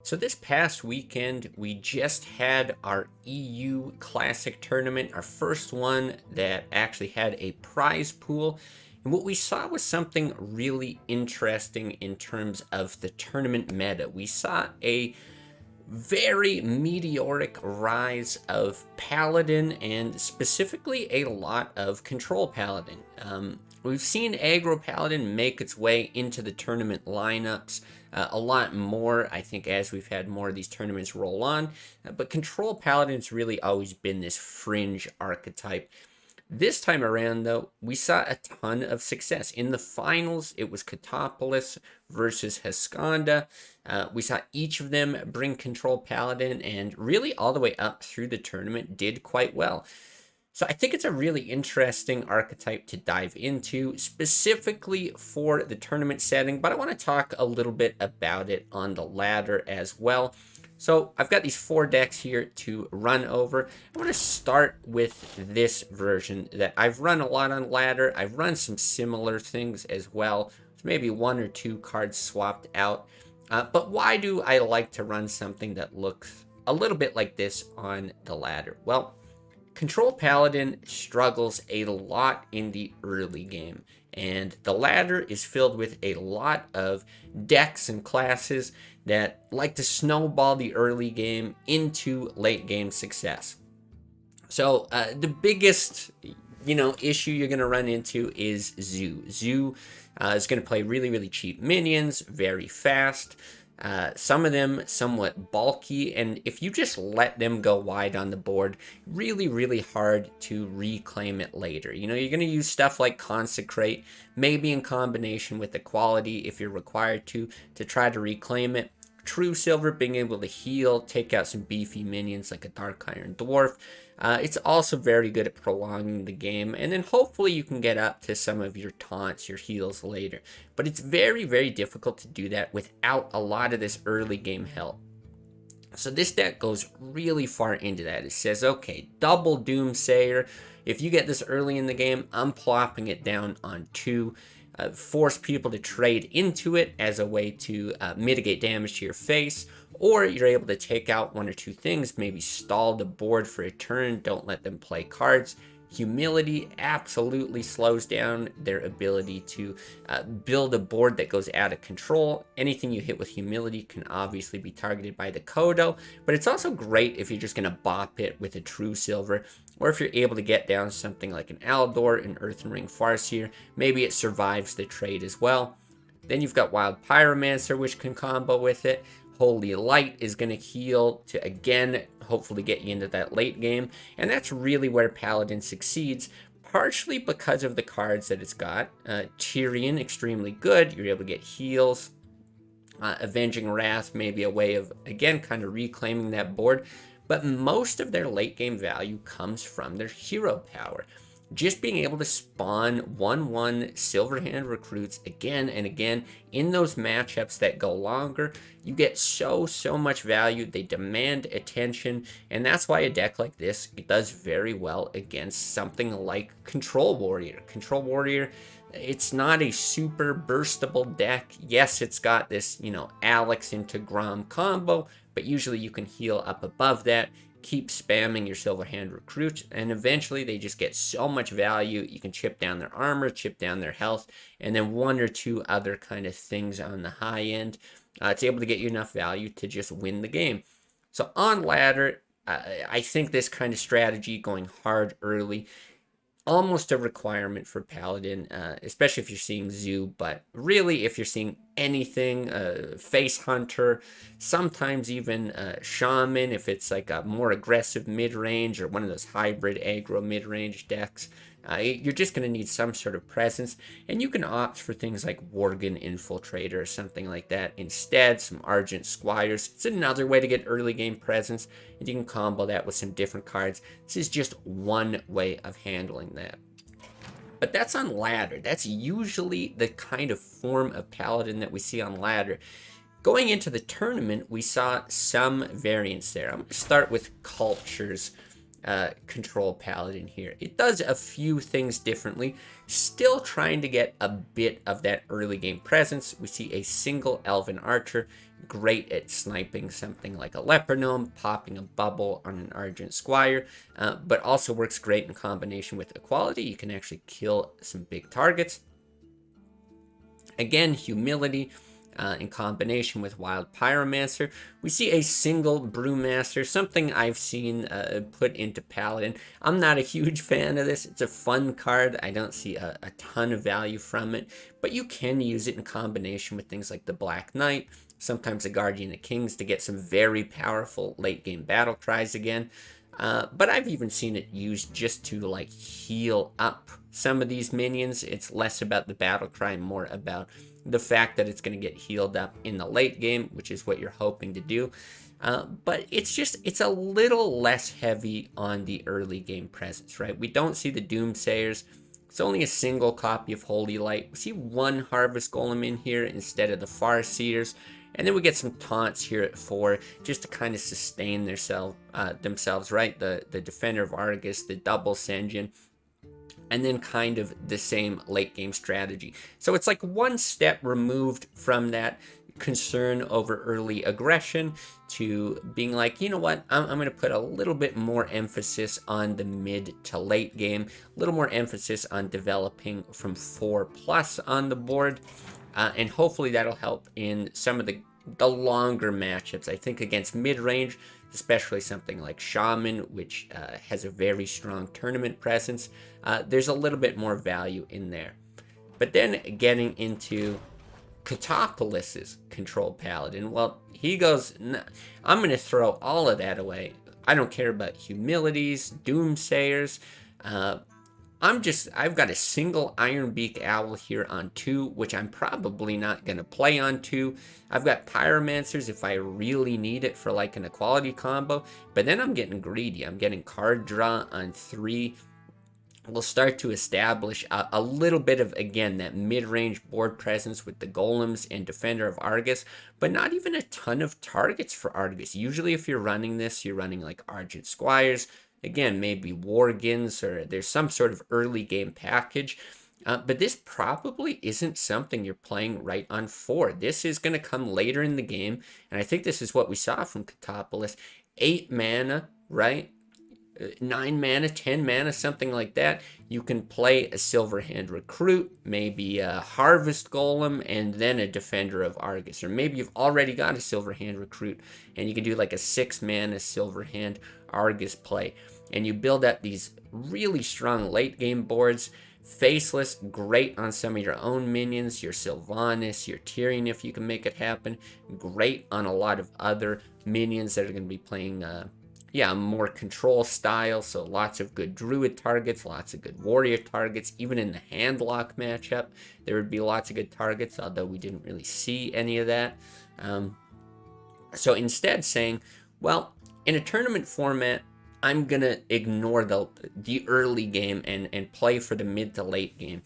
So this past weekend, we just had our EU Classic tournament, our first one that actually had a prize pool. And what we saw was something really interesting in terms of the tournament meta. We saw a very meteoric rise of Paladin and specifically a lot of Control Paladin. We've seen Aggro Paladin make its way into the tournament lineups a lot more, I think, as we've had more of these tournaments roll on. But Control Paladin's really always been this fringe archetype. This time around, though, we saw a ton of success. In the finals, it was KOTOPOULOS versus Hoskonda. We saw each of them bring Control Paladin, and really all the way up through the tournament did quite well. So I think it's a really interesting archetype to dive into, specifically for the tournament setting, but I want to talk a little bit about it on the ladder as well. So I've got these 4 decks here to run over. I want to start with this version that I've run a lot on ladder. I've run some similar things as well. Maybe 1 or 2 cards swapped out. But why do I like to run something that looks a little bit like this on the ladder? Well, Control Paladin struggles a lot in the early game, and the ladder is filled with a lot of decks and classes that like to snowball the early game into late game success. So the biggest issue you're going to run into is Zoo. Zoo is going to play really cheap minions, very fast. Some of them somewhat bulky, and if you just let them go wide on the board, really hard to reclaim it later. You're going to use stuff like Consecrate, maybe in combination with Equality if you're required to try to reclaim it. True Silver being able to heal, take out some beefy minions like a Dark Iron Dwarf. It's also very good at prolonging the game, and then hopefully you can get up to some of your taunts, your heals later. But it's very difficult to do that without a lot of this early game help. So this deck goes really far into that. It says, okay, double Doomsayer. If you get this early in the game, I'm plopping it down on 2. Force people to trade into it as a way to mitigate damage to your face, or you're able to take out 1 or 2 things, maybe stall the board for a turn, don't let them play cards. Humility absolutely slows down their ability to build a board that goes out of control. Anything you hit with Humility can obviously be targeted by the Kodo, but it's also great if you're just going to bop it with a True Silver, or if you're able to get down something like an Aldor, an Earthen Ring Farseer, maybe it survives the trade as well. Then you've got Wild Pyromancer, which can combo with it. Holy Light is going to heal to, again, hopefully get you into that late game. And that's really where Paladin succeeds, partially because of the cards that it's got. Tyrion, extremely good. You're able to get heals. Avenging Wrath may be a way of, again, kind of reclaiming that board. But most of their late game value comes from their hero power. Just being able to spawn 1/1 Silverhand recruits again and again in those matchups that go longer, you get so much value. They demand attention, and that's why a deck like this, it does very well against something like Control Warrior. Control Warrior, it's not a super burstable deck. Yes, it's got this, Alex into Grom combo, but usually you can heal up above that. Keep spamming your Silverhand recruits, and eventually they just get so much value. You can chip down their armor, chip down their health, and then 1 or 2 other kind of things on the high end. It's able to get you enough value to just win the game. So on ladder, I think this kind of strategy, going hard early, almost a requirement for Paladin, especially if you're seeing Zoo, but really if you're seeing anything, Face Hunter, sometimes even Shaman, if it's like a more aggressive mid-range or one of those hybrid aggro mid-range decks, you're just going to need some sort of presence, and you can opt for things like Worgen Infiltrator or something like that instead, some Argent Squires. It's another way to get early game presence, and you can combo that with some different cards. This is just one way of handling that. But that's on ladder. That's usually the kind of form of Paladin that we see on ladder. Going into the tournament, we saw some variance there. I'm going to start with Culture's Control Paladin here. It does a few things differently, still trying to get a bit of that early game presence. We see a single Elven Archer great at sniping something like a leopard gnome, popping a bubble on an Argent Squire, but also works great in combination with equality. You can actually kill some big targets. Again, humility in combination with Wild Pyromancer. We see a single Brewmaster, something I've seen put into Paladin. I'm not a huge fan of this. It's a fun card. I don't see a ton of value from it, but you can use it in combination with things like the Black Knight, sometimes the Guardian of Kings, to get some very powerful late game battle cries again. But I've even seen it used just to like heal up some of these minions. It's less about the battle cry, more about the fact that it's going to get healed up in the late game, which is what you're hoping to do. But it's a little less heavy on the early game presence, right? We don't see the Doomsayers. It's only a single copy of Holy Light. We see one Harvest Golem in here instead of the Farseers. And then we get some taunts here at 4 just to kind of sustain themselves, right? The Defender of Argus, the double Senjin, and then kind of the same late game strategy. So it's like one step removed from that concern over early aggression to being like, you know what, I'm going to put a little bit more emphasis on the mid to late game, a little more emphasis on developing from 4+ on the board. And hopefully that'll help in some of the longer matchups. I think against mid-range, especially something like Shaman, which has a very strong tournament presence, there's a little bit more value in there. But then getting into KOTOPOULOS' control Paladin, well, he goes, I'm going to throw all of that away. I don't care about humilities, doomsayers. I've got a single Ironbeak Owl here on 2, which I'm probably not going to play on 2. I've got Pyromancers if I really need it for like an equality combo, but then I'm getting greedy. I'm getting card draw on 3. We'll start to establish a little bit of, again, that mid-range board presence with the Golems and Defender of Argus, but not even a ton of targets for Argus. Usually if you're running this, you're running like Argent Squires, again, maybe Worgens, or there's some sort of early game package. But this probably isn't something you're playing right on 4. This is going to come later in the game, and I think this is what we saw from KOTOPOULOS. 8 mana, right? 9 mana, 10 mana, something like that. You can play a Silverhand Recruit, maybe a Harvest Golem, and then a Defender of Argus. Or maybe you've already got a Silverhand Recruit, and you can do like a 6 mana Silverhand Argus play. And you build up these really strong late game boards. Faceless, great on some of your own minions, your Sylvanas, your Tyrion if you can make it happen. Great on a lot of other minions that are going to be playing more control style, so lots of good druid targets, lots of good warrior targets. Even in the handlock matchup, there would be lots of good targets, although we didn't really see any of that. So instead saying, well, in a tournament format, I'm going to ignore the early game and play for the mid to late game.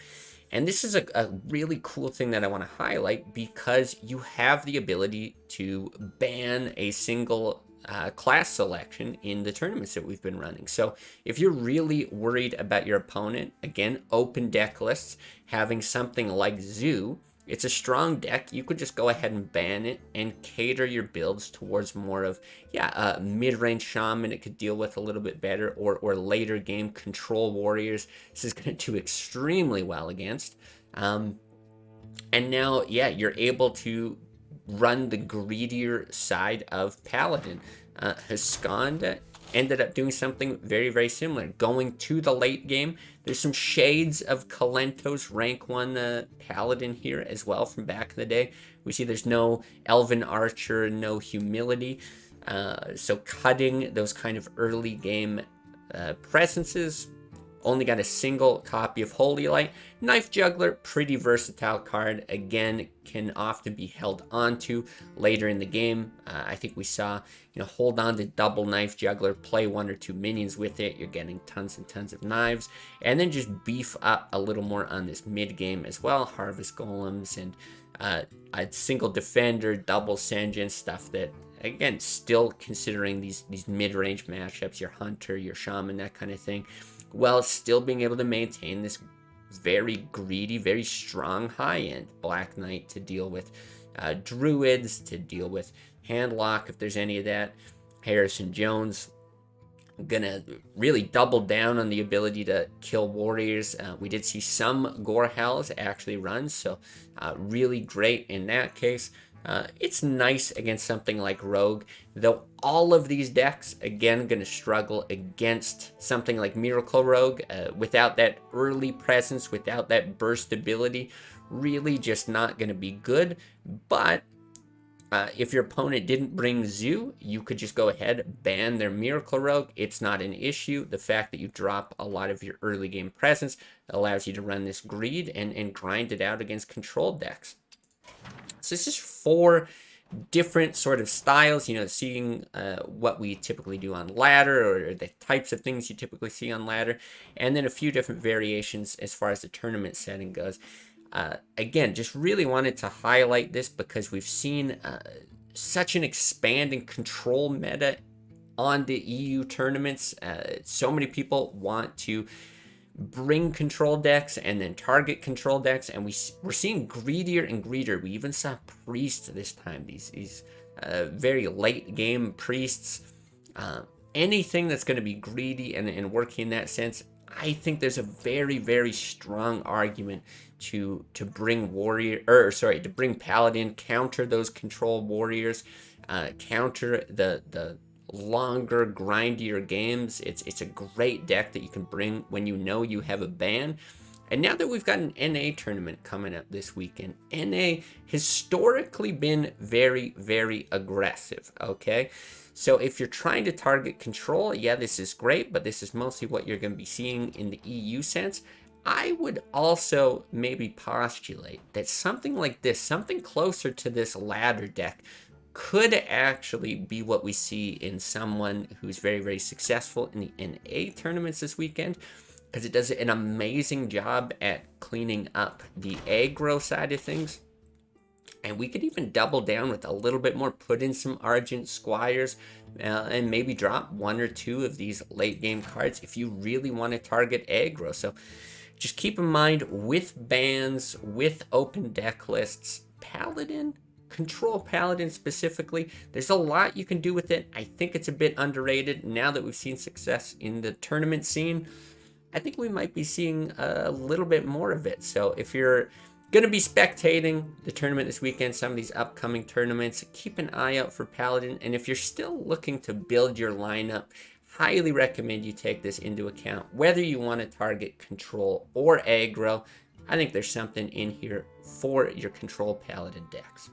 And this is a really cool thing that I want to highlight, because you have the ability to ban a single class selection in the tournaments that we've been running. So if you're really worried about your opponent, again, open deck lists, having something like Zoo, it's a strong deck. You could just go ahead and ban it and cater your builds towards more of, mid-range Shaman it could deal with a little bit better, or later game control warriors. This is going to do extremely well against. And now, you're able to run the greedier side of Paladin. Hoskonda ended up doing something very, very similar. Going to the late game, there's some shades of Kalento's rank 1 Paladin here as well from back in the day. We see there's no Elven Archer, no humility. So cutting those kind of early game presences. Only got a single copy of Holy Light. Knife Juggler, pretty versatile card. Again, can often be held onto later in the game. I think we saw, hold on to double Knife Juggler, play 1 or 2 minions with it. You're getting tons and tons of knives. And then just beef up a little more on this mid game as well. Harvest Golems and a single Defender, double Senjin, stuff that, again, still considering these mid-range matchups, your Hunter, your Shaman, that kind of thing, while still being able to maintain this very greedy, very strong high-end Black Knight to deal with, druids to deal with handlock if there's any of that. Harrison Jones gonna really double down on the ability to kill warriors. We did see some gore hells actually run, so really great in that case. It's nice against something like rogue, though all of these decks again gonna struggle against something like miracle rogue without that early presence, without that burst ability. Really just not gonna be good. But if your opponent didn't bring Zoo, you could just go ahead, ban their Miracle Rogue. It's not an issue. The fact that you drop a lot of your early game presence allows you to run this greed and grind it out against control decks. So it's just 4 different sort of styles, seeing what we typically do on ladder, or the types of things you typically see on ladder, and then a few different variations as far as the tournament setting goes. Again, just really wanted to highlight this because we've seen such an expanding control meta on the EU tournaments. So many people want to bring control decks and then target control decks, and we're seeing greedier and greedier. We even saw priests this time, these very late game priests. Anything that's going to be greedy and working in that sense, I think there's a very, very strong argument to bring to bring Paladin, counter those control warriors, counter the longer, grindier games. It's a great deck that you can bring when you know you have a ban. And now that we've got an NA tournament coming up this weekend, NA historically been very, very aggressive, okay? So if you're trying to target control, yeah, this is great, but this is mostly what you're going to be seeing in the EU sense. I would also maybe postulate that something like this, something closer to this ladder deck, could actually be what we see in someone who's very, very successful in the NA tournaments this weekend, because it does an amazing job at cleaning up the aggro side of things. And we could even double down with a little bit more, put in some Argent Squires, and maybe drop 1 or 2 of these late game cards if you really want to target aggro. So just keep in mind, with bans, with open deck lists, Paladin, control Paladin specifically, there's a lot you can do with it. I think it's a bit underrated. Now that we've seen success in the tournament scene, I think we might be seeing a little bit more of it. So if you're going to be spectating the tournament this weekend, some of these upcoming tournaments, keep an eye out for Paladin. And if you're still looking to build your lineup, highly recommend you take this into account. Whether you want to target control or aggro, I think there's something in here for your control Paladin decks.